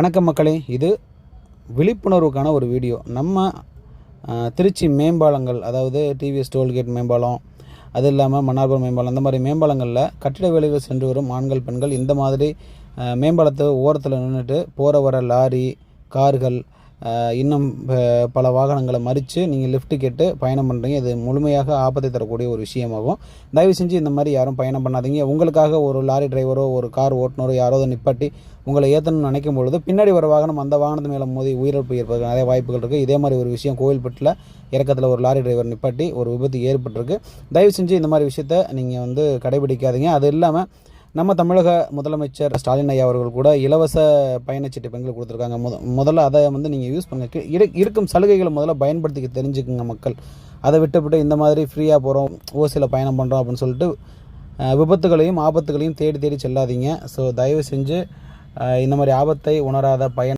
வணக்கம் மக்களே, இது விழிப்புணர்வுக்கான ஒரு வீடியோ. நம்ம திருச்சி மேம்பாலங்கள், அதாவது டிவிஎஸ் டோல்கேட் மேம்பாலம், அது இல்லாமல் மன்னார்புரம் மேம்பாலம், இந்த மாதிரி மேம்பாலங்களில் கட்டிட வேலைகள் சென்று வரும் ஆண்கள் பெண்கள் இந்த மாதிரி மேம்பாலத்தை ஓரத்தில் நின்றுட்டு போகிற வர லாரி, கார்கள், இன்னும் பல வாகனங்களை மறித்து நீங்கள் லிஃப்ட்டு கேட்டு பயணம் பண்ணுறீங்க. இது முழுமையாக ஆபத்தை தரக்கூடிய ஒரு விஷயமாகும். தயவு செஞ்சு இந்த மாதிரி யாரும் பயணம் பண்ணாதீங்க. உங்களுக்காக ஒரு லாரி டிரைவரோ ஒரு கார் ஓட்டுநரோ யாரோ நிப்பாட்டி உங்களை ஏற்றணும்னு நினைக்கும் பொழுது பின்னாடி வர வாகனம் அந்த வாகனத்து மேலே மோதி உயிரிழப்பு ஏற்படுறதுக்கு நிறைய வாய்ப்புகள் இருக்குது. இதே மாதிரி ஒரு விஷயம் கோவில்பட்டில் இறக்கத்தில் ஒரு லாரி டிரைவர் நிப்பாட்டி ஒரு விபத்து ஏற்பட்டிருக்கு. தயவு செஞ்சு இந்த மாதிரி விஷயத்தை நீங்கள் கடைபிடிக்காதீங்க. அது இல்லாமல் நம்ம தமிழக முதலமைச்சர் ஸ்டாலின் ஐயா அவர்கள் கூட இலவச பயணச்சீட்டு பெண்கள் கொடுத்துருக்காங்க. முதல்ல அதை நீங்கள் யூஸ் பண்ணுங்க. இருக்கும் சலுகைகளை முதல்ல பயன்படுத்திக்க தெரிஞ்சுக்குங்க மக்கள். அதை விட்டுவிட்டு இந்த மாதிரி ஃப்ரீயாக போகிறோம், ஓசியில் பயணம் பண்ணுறோம் அப்படின்னு சொல்லிட்டு விபத்துகளையும் ஆபத்துகளையும் தேடி தேடி செல்லாதீங்க. ஸோ தயவு செஞ்சு இந்த மாதிரி ஆபத்தை உணராத